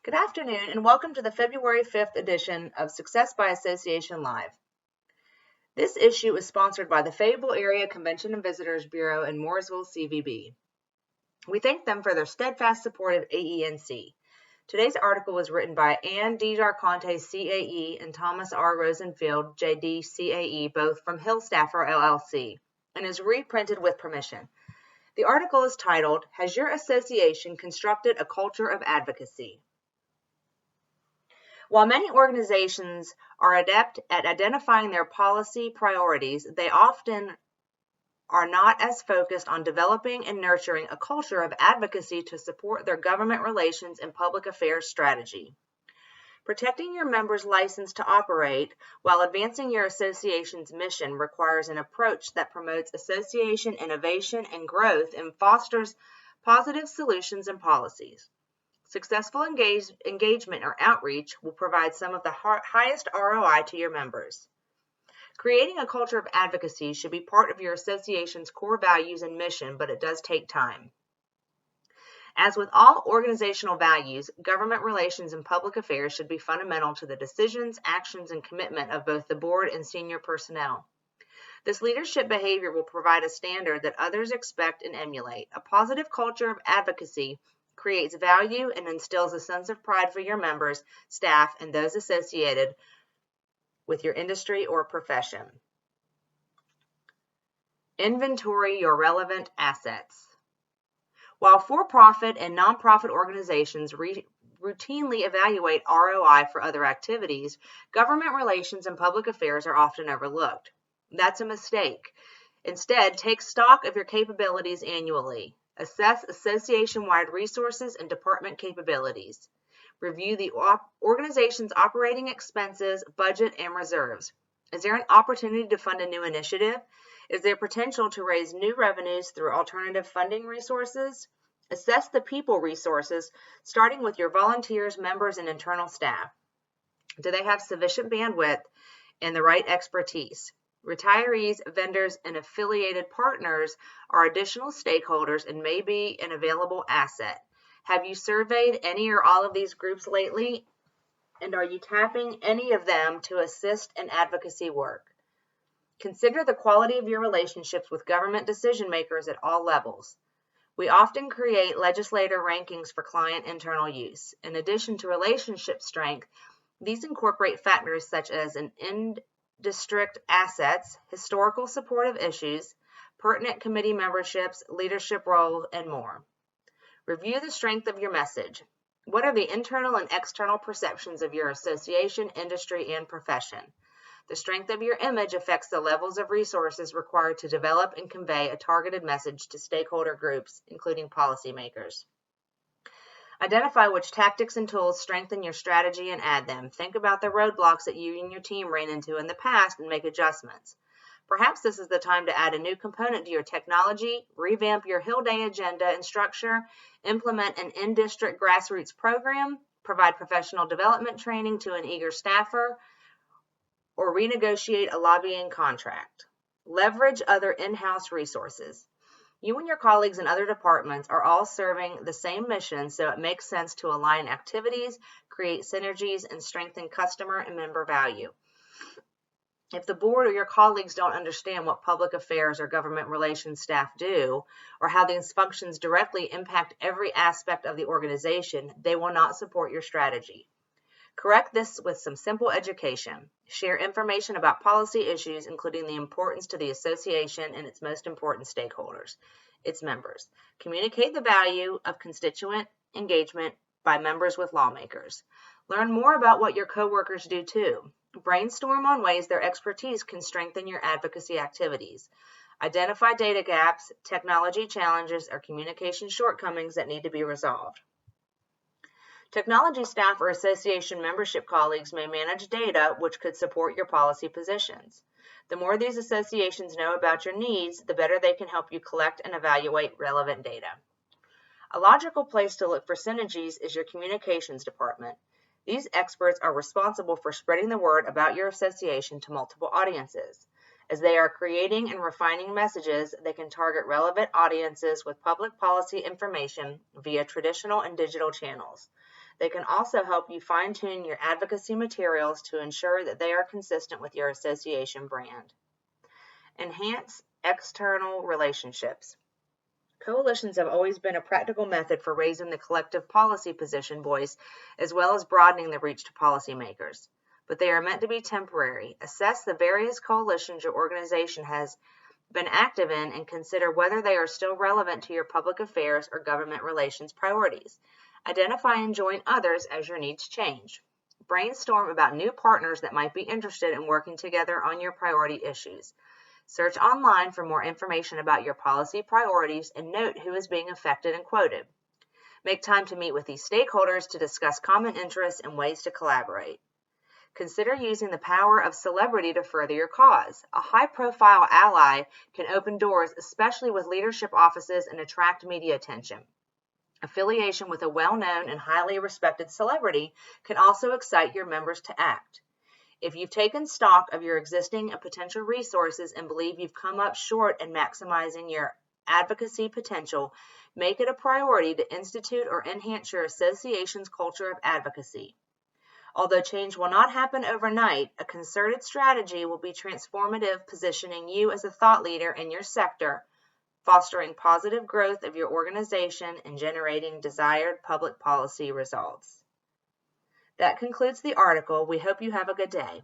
Good afternoon and welcome to the February 5th edition of Success by Association Live. This issue is sponsored by the Fayetteville Area Convention and Visitors Bureau and Mooresville CVB. We thank them for their steadfast support of AENC. Today's article was written by Ann D. Darconte, CAE, and Thomas R. Rosenfield, JD, CAE, both from Hillstaffer, LLC, and is reprinted with permission. The article is titled, Has Your Association Constructed a Culture of Advocacy? While many organizations are adept at identifying their policy priorities, they often are not as focused on developing and nurturing a culture of advocacy to support their government relations and public affairs strategy. Protecting your members' license to operate while advancing your association's mission requires an approach that promotes association innovation and growth and fosters positive solutions and policies. Successful engagement or outreach will provide some of the highest ROI to your members. Creating a culture of advocacy should be part of your association's core values and mission, but it does take time. As with all organizational values, government relations and public affairs should be fundamental to the decisions, actions, and commitment of both the board and senior personnel. This leadership behavior will provide a standard that others expect and emulate. A positive culture of advocacy creates value and instills a sense of pride for your members, staff, and those associated with your industry or profession. Inventory your relevant assets. While for-profit and nonprofit organizations routinely evaluate ROI for other activities, government relations and public affairs are often overlooked. That's a mistake. Instead, take stock of your capabilities annually. Assess association-wide resources and department capabilities. Review the organization's operating expenses, budget, and reserves. Is there an opportunity to fund a new initiative? Is there potential to raise new revenues through alternative funding resources? Assess the people resources, starting with your volunteers, members, and internal staff. Do they have sufficient bandwidth and the right expertise? Retirees, vendors, and affiliated partners are additional stakeholders and may be an available asset. Have you surveyed any or all of these groups lately? And are you tapping any of them to assist in advocacy work? Consider the quality of your relationships with government decision makers at all levels. We often create legislator rankings for client internal use. In addition to relationship strength, these incorporate factors such as an district assets, historical supportive issues, pertinent committee memberships, leadership roles, and more. Review the strength of your message. What are the internal and external perceptions of your association, industry, and profession? The strength of your image affects the levels of resources required to develop and convey a targeted message to stakeholder groups, including policymakers. Identify which tactics and tools strengthen your strategy and add them. Think about the roadblocks that you and your team ran into in the past and make adjustments. Perhaps this is the time to add a new component to your technology, revamp your Hill Day agenda and structure, implement an in-district grassroots program, provide professional development training to an eager staffer, or renegotiate a lobbying contract. Leverage other in-house resources. You and your colleagues in other departments are all serving the same mission, so it makes sense to align activities, create synergies, and strengthen customer and member value. If the board or your colleagues don't understand what public affairs or government relations staff do, or how these functions directly impact every aspect of the organization, they will not support your strategy. Correct this with some simple education. Share information about policy issues, including the importance to the association and its most important stakeholders, its members. Communicate the value of constituent engagement by members with lawmakers. Learn more about what your coworkers do too. Brainstorm on ways their expertise can strengthen your advocacy activities. Identify data gaps, technology challenges, or communication shortcomings that need to be resolved. Technology staff or association membership colleagues may manage data which could support your policy positions. The more these associations know about your needs, the better they can help you collect and evaluate relevant data. A logical place to look for synergies is your communications department. These experts are responsible for spreading the word about your association to multiple audiences. As they are creating and refining messages, they can target relevant audiences with public policy information via traditional and digital channels. They can also help you fine-tune your advocacy materials to ensure that they are consistent with your association brand. Enhance external relationships. Coalitions have always been a practical method for raising the collective policy position voice, as well as broadening the reach to policymakers. But they are meant to be temporary. Assess the various coalitions your organization has been active in and consider whether they are still relevant to your public affairs or government relations priorities. Identify and join others as your needs change. Brainstorm about new partners that might be interested in working together on your priority issues. Search online for more information about your policy priorities and note who is being affected and quoted. Make time to meet with these stakeholders to discuss common interests and ways to collaborate. Consider using the power of celebrity to further your cause. A high-profile ally can open doors, especially with leadership offices, and attract media attention. Affiliation with a well-known and highly respected celebrity can also excite your members to act. If you've taken stock of your existing and potential resources and believe you've come up short in maximizing your advocacy potential, make it a priority to institute or enhance your association's culture of advocacy. Although change will not happen overnight, a concerted strategy will be transformative, positioning you as a thought leader in your sector, fostering positive growth of your organization and generating desired public policy results. That concludes the article. We hope you have a good day.